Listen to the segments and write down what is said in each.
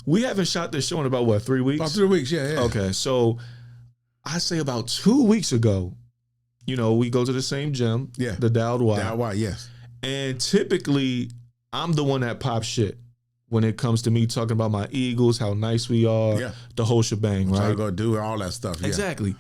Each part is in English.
we haven't shot this show in about, what, 3 weeks? About 3 weeks, yeah. Okay, so I say about 2 weeks ago, you know, we go to the same gym, the Dowd Y. Dowd Y, yes. And typically, I'm the one that pops shit when it comes to me talking about my Eagles, how nice we are, the whole shebang, right? I go do all that stuff, Exactly.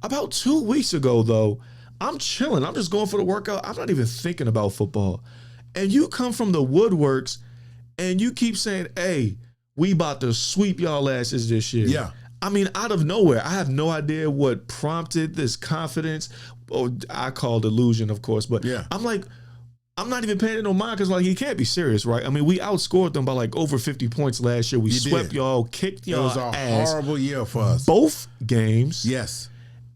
About 2 weeks ago, though, I'm chilling. I'm just going for the workout. I'm not even thinking about football. And you come from the woodworks, and you keep saying, hey, we about to sweep y'all asses this year. Yeah. I mean, out of nowhere. I have no idea what prompted this confidence. Oh, I call delusion, of course. But I'm like, I'm not even paying it no mind because, like, he can't be serious, right? I mean, we outscored them by, like, over 50 points last year. We swept y'all, kicked y'all ass. It was a horrible year for us. Both games. Yes.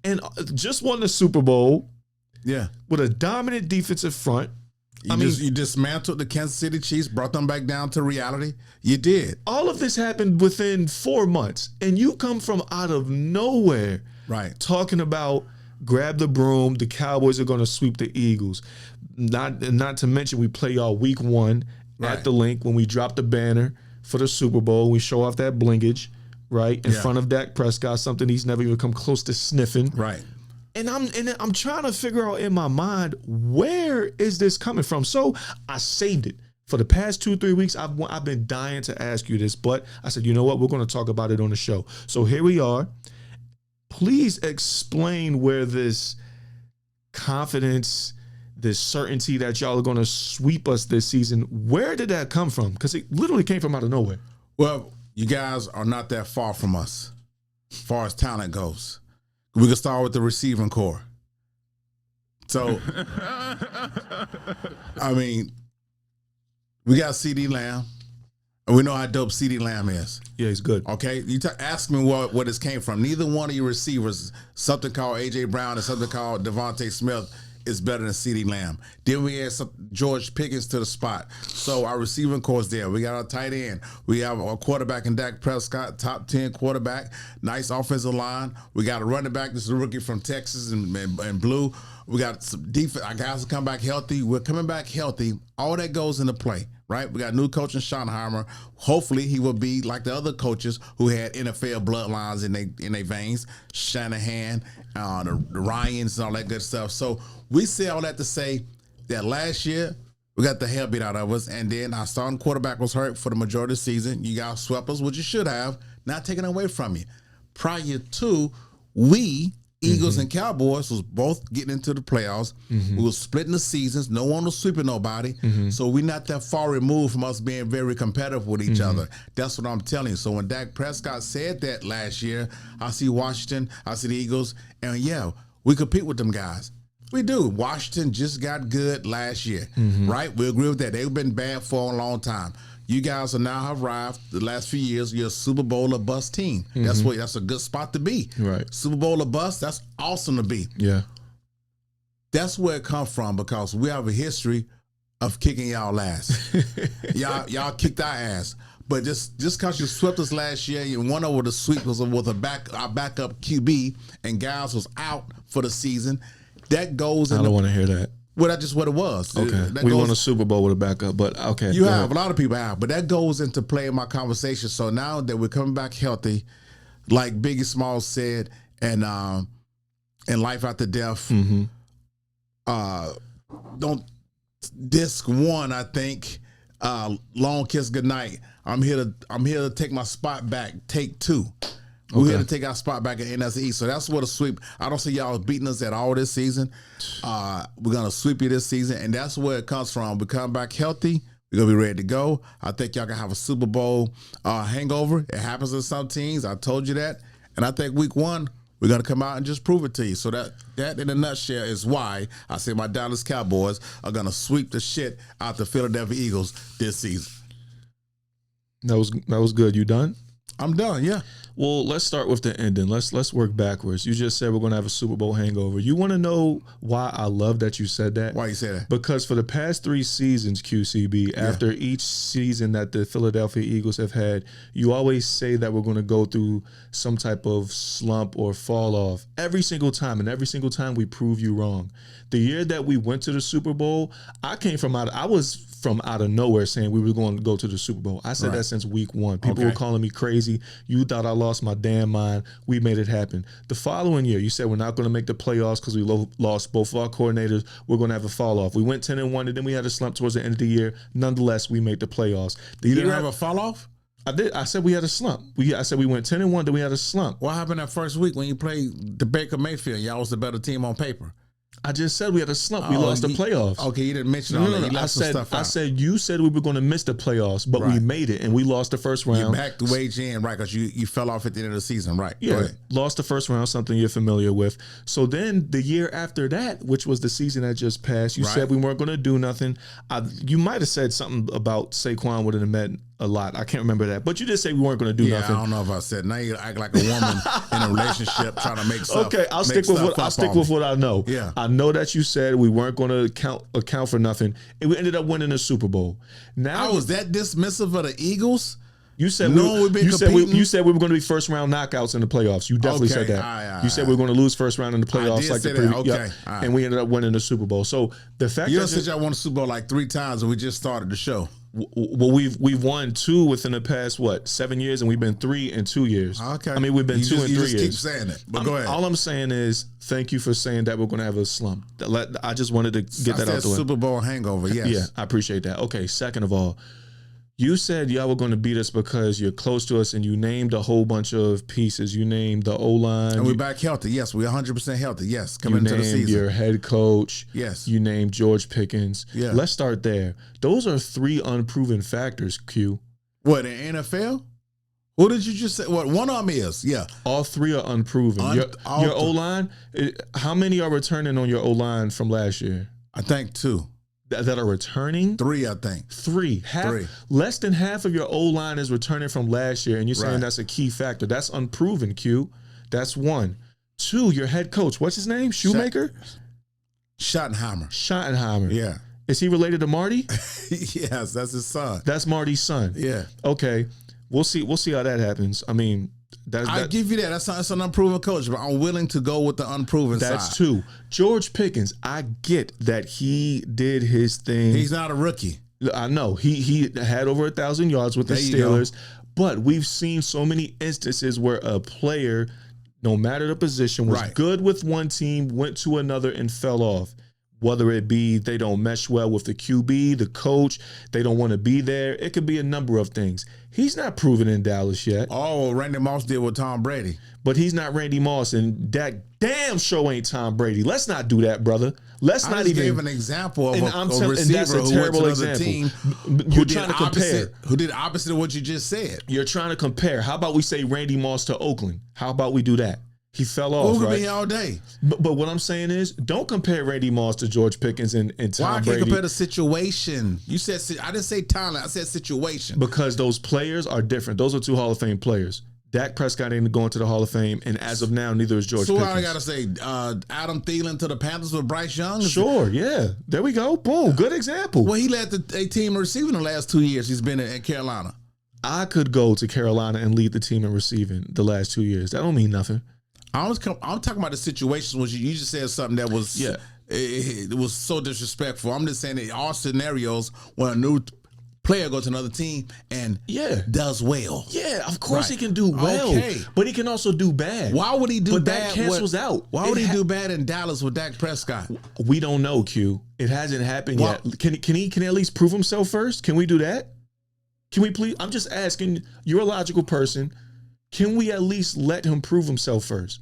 And just won the Super Bowl. Yeah. With a dominant defensive front. You dismantled the Kansas City Chiefs, brought them back down to reality. You did. All of this happened within 4 months. And you come from out of nowhere. Right. Talking about grab the broom, the Cowboys are going to sweep the Eagles. Not to mention we play y'all week 1 at the link when we drop the banner for the Super Bowl. We show off that blinkage, right, in front of Dak Prescott, something he's never even come close to sniffing. Right. And I'm trying to figure out in my mind, where is this coming from? So I saved it. For the past 2-3 weeks, I've been dying to ask you this, but I said, you know what? We're going to talk about it on the show. So here we are. Please explain where this confidence, this certainty that y'all are going to sweep us this season, where did that come from? Because it literally came from out of nowhere. Well, you guys are not that far from us as far as talent goes. We can start with the receiving core. So, I mean, we got CD Lamb, and we know how dope CD Lamb is. Yeah, he's good. Okay? You ask me where this came from. Neither one of your receivers, something called A.J. Brown and something called Devontae Smith, is better than CD Lamb. Then we add George Pickens to the spot. So our receiving core is there. We got our tight end. We have a quarterback in Dak Prescott, top 10 quarterback. Nice offensive line. We got a running back. This is a rookie from Texas and Blue. We got some defense. Our guys will come back healthy. We're coming back healthy. All that goes into play, right? We got new coach in Schottenheimer. Hopefully he will be like the other coaches who had NFL bloodlines in their veins. Shanahan, the Ryans, and all that good stuff. So we say all that to say that last year we got the hell beat out of us, and then our starting quarterback was hurt for the majority of the season. You guys swept us, which you should have, not taken away from you. Prior to, we, Eagles and Cowboys, was both getting into the playoffs. We were splitting the seasons. No one was sweeping nobody. So we're not that far removed from us being very competitive with each other. That's what I'm telling you. So when Dak Prescott said that last year, I see Washington, I see the Eagles, and yeah, we compete with them guys. We do. Washington just got good last year, right? We agree with that. They've been bad for a long time. You guys are now arrived the last few years. You're a Super Bowl or bust team. That's a good spot to be. Right. Super Bowl or bust, that's awesome to be. Yeah. That's where it comes from, because we have a history of kicking y'all ass. y'all kicked our ass. But just because you swept us last year, you won over the sweep was with our backup QB, and guys was out for the season. That goes in. I don't want to hear that. Well, that's just what it was. Okay. We won a Super Bowl with a backup, but okay. You have. A lot of people have. But that goes into play in my conversation. So now that we're coming back healthy, like Biggie Smalls said, and Life After Death, don't disc 1, I think, Long Kiss Goodnight. I'm here to take my spot back. Take 2. We're here to take our spot back in NFC East. So that's what a sweep. I don't see y'all beating us at all this season. We're going to sweep you this season, and that's where it comes from. We come back healthy. We're going to be ready to go. I think y'all going to have a Super Bowl hangover. It happens to some teams. I told you that. And I think week 1, we're going to come out and just prove it to you. So that in a nutshell is why I say my Dallas Cowboys are going to sweep the shit out the Philadelphia Eagles this season. That was good. You done? I'm done, yeah. Well, let's start with the ending. Let's work backwards. You just said we're going to have a Super Bowl hangover. You want to know why I love that you said that? Why you say that? Because for the past 3 seasons, QCB, after each season that the Philadelphia Eagles have had, you always say that we're going to go through some type of slump or fall off every single time, and every single time we prove you wrong. The year that we went to the Super Bowl, I came from out. I was from out of nowhere saying we were going to go to the Super Bowl. I said that since week 1. People were calling me crazy. You thought I lost my damn mind. We made it happen. The following year, you said we're not going to make the playoffs because we lost both of our coordinators. We're going to have a fall off. We went 10-1, and then we had a slump towards the end of the year. Nonetheless, we made the playoffs. You didn't have a fall off? I did. I said we had a slump. I said we went 10-1, then we had a slump. What happened that first week when you played the Baker Mayfield? Y'all was the better team on paper. I just said we had a slump. We lost the playoffs. Okay, you didn't mention all that. You left some stuff out. I said you said we were going to miss the playoffs, but we made it, and we lost the first round. You backed the wage in, right, because you fell off at the end of the season, right? Yeah, lost the first round, something you're familiar with. So then the year after that, which was the season that just passed, you said we weren't going to do nothing. You might have said something about Saquon would have meant a lot. I can't remember that, but you did say we weren't going to do nothing. I don't know if I said. Now you act like a woman in a relationship trying to make stuff. Okay, I'll stick with what I know. Yeah, I know that you said we weren't going to account for nothing, and we ended up winning the Super Bowl. Now, I was that dismissive of the Eagles. You said you said we were going to be first round knockouts in the playoffs. You definitely said that. You said we were going to lose first round in the playoffs, and we ended up winning the Super Bowl. So the fact you said y'all won the Super Bowl like 3 times, and we just started the show. Well, we've won 2 within the past 7 years, and we've been 3 in 2 years. Okay, I mean we've been 2 in 3 years. Keep saying it, but go ahead. All I'm saying is thank you for saying that we're going to have a slump. I just wanted to get that out the way. Super Bowl hangover. Yes. Yeah, I appreciate that. Okay, second of all, you said y'all were going to beat us because you're close to us, and you named a whole bunch of pieces. You named the O-line. And we're back healthy. Yes, we're 100% healthy. Yes, coming into the season. You named your head coach. Yes. You named George Pickens. Yeah. Let's start there. Those are 3 unproven factors, Q. What, in NFL? What did you just say? What, one of them is? Yeah. All 3 are unproven. Your O-line, how many are returning on your O-line from last year? I think 2. That are returning? 3, I think. 3. Less than half of your O-line is returning from last year, and you're saying that's a key factor. That's unproven, Q. That's 1. 2, your head coach. What's his name? Shoemaker? Schottenheimer. Yeah. Is he related to Marty? Yes, that's his son. That's Marty's son. Yeah. Okay. We'll see how that happens. I mean, I give you that. That's an unproven coach, but I'm willing to go with the unproven side. That's 2. George Pickens, I get that he did his thing. He's not a rookie. I know. He had over 1,000 yards with the Steelers, but we've seen so many instances where a player, no matter the position, was good with one team, went to another, and fell off. Whether it be they don't mesh well with the QB, the coach, they don't want to be there. It could be a number of things. He's not proven in Dallas yet. Oh, Randy Moss did with Tom Brady. But he's not Randy Moss, and that damn show ain't Tom Brady. Let's not do that, brother. Let's not even give an example of a receiver and that's a terrible who went to another team You're trying to compare. Who did opposite of what you just said. You're trying to compare. How about we say Randy Moss to Oakland? How about we do that? He fell off, right? Be all day. But what I'm saying is, don't compare Randy Moss to George Pickens and Tom Brady. Why I can't compare the situation? You said I didn't say talent. I said situation. Because those players are different. Those are 2 Hall of Fame players. Dak Prescott ain't going to the Hall of Fame, and as of now, neither is George Pickens. So I got to say, Adam Thielen to the Panthers with Bryce Young? Sure, yeah. There we go. Boom. Good example. Well, he led a team receiving the last 2 years. He's been in Carolina. I could go to Carolina and lead the team in receiving the last 2 years. That don't mean nothing. I'm talking about the situations where you just said something that was it was so disrespectful. I'm just saying that all scenarios when a new player goes to another team and does well. Yeah, of course he can do well. But he can also do bad. Why would he do bad? But that cancels out. Why would he do bad in Dallas with Dak Prescott? We don't know, Q. It hasn't happened yet. Can he at least prove himself first? Can we do that? Can we please? I'm just asking. You're a logical person. Can we at least let him prove himself first?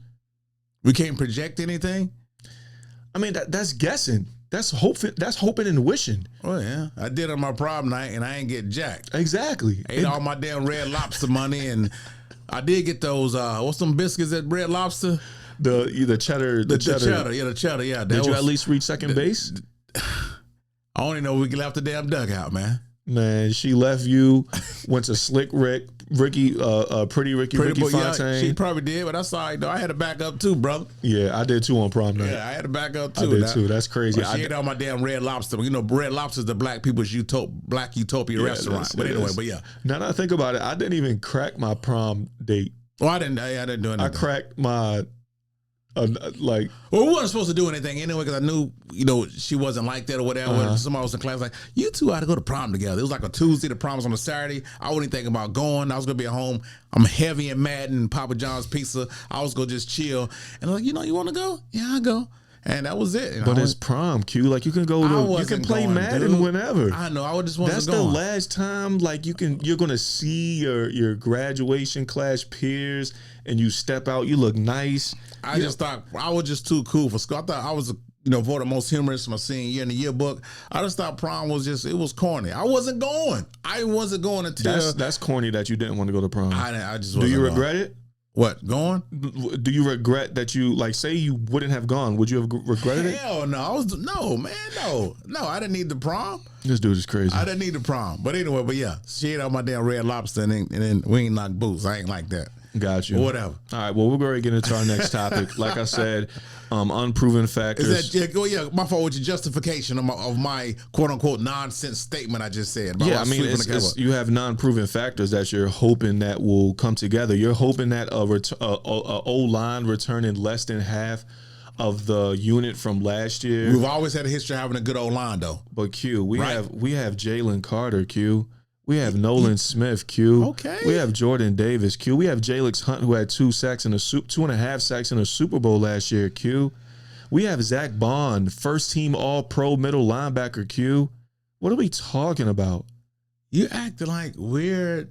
We can't project anything? I mean, that's guessing. That's hoping and wishing. Oh, yeah. I did on my prom night, and I ain't get jacked. Exactly. Ate all my damn Red Lobster money, and I did get those, what's them biscuits at Red Lobster? The cheddar. The cheddar. Yeah, the cheddar, yeah. Did you at least reach second base? I only know we left the damn dugout, man. Man, she left you, went to Slick Ricky Fontaine. Yeah, she probably did, but that's all right, though. I had to back up too, brother. Yeah, I did too on prom night. Yeah, I had to back up too. I did too. That's crazy. She ate all my damn Red Lobster. You know, Red Lobster's the black people's black utopia restaurant. But anyway, Now that I think about it, I didn't even crack my prom date. Well, I didn't do anything. I cracked my Like, well, we weren't supposed to do anything anyway because I knew, she wasn't like that or whatever. Somebody was in class like, you two ought to go to prom together. It was like a Tuesday. The prom was on a Saturday. I wasn't even thinking about going. I was going to be at home. I'm heavy in Madden, Papa John's pizza. I was going to just chill. And I'm like, you want to go? Yeah, I'll go. And that was it. But it's prom, Q. Like, you can go to, you can play Madden whenever. I know. I just wasn't That's going. the last time, like, you're going to see your graduation class peers and you step out, you look nice. I just thought I was just too cool for school. I thought I was, voted most humorous my senior year in the yearbook. I just thought prom was it was corny. I wasn't going. I wasn't going until. That's corny that you didn't want to go to prom. I just wasn't. Do you regret it? What, going? Do you regret that you, like, say you wouldn't have gone? Would you have regretted it? Hell no. No, I didn't need the prom. This dude is crazy. I didn't need the prom. But anyway, yeah, she ate out my damn Red Lobster and then we ain't knock boots. I ain't like that. Got you. But whatever. All right, well, we're going to get into our next topic. Like I said, unproven factors. Is that, my fault with your justification of my quote-unquote nonsense statement I just said. About You have non-proven factors that you're hoping that will come together. You're hoping that a O-line returning less than half of the unit from last year. We've always had a history of having a good O-line, though. But Q, we have Jalen Carter, Q. We have Nolan Smith, Q. Okay. We have Jordan Davis, Q. We have Jalix Hunt, who had 2.5 sacks in a Super Bowl last year, Q. We have Zach Bond, first team All-Pro middle linebacker, Q. What are we talking about? You acting like we're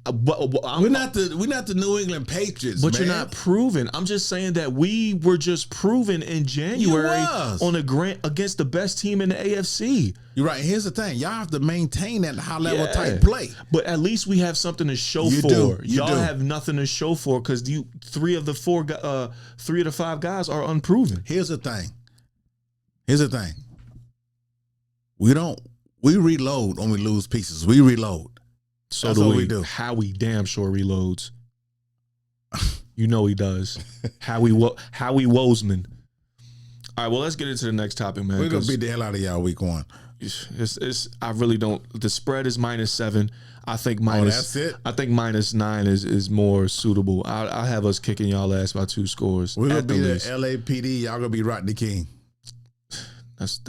we're not the New England Patriots, but man. You're not proven. I'm just saying that we were just proven in January on against the best team in the AFC. You're right. Here's the thing: y'all have to maintain that high level type play. But at least we have something to show for. Y'all have nothing to show for because three of the 5 guys are unproven. Here's the thing. We reload when we lose pieces. We reload. So that's what we do. Howie damn sure reloads. You know he does. Howie Wozeman. All right, well, let's get into the next topic, man. We're gonna beat the hell out of y'all week 1. I really don't. The spread is -7. I think that's it. I think -9 is more suitable. I have us kicking y'all ass by 2 scores. We're gonna be the LAPD. Y'all gonna be Rodney King. That's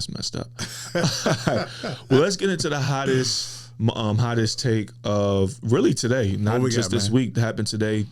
messed up. Well, let's get into the hottest take of really today, not just this week. Happened today.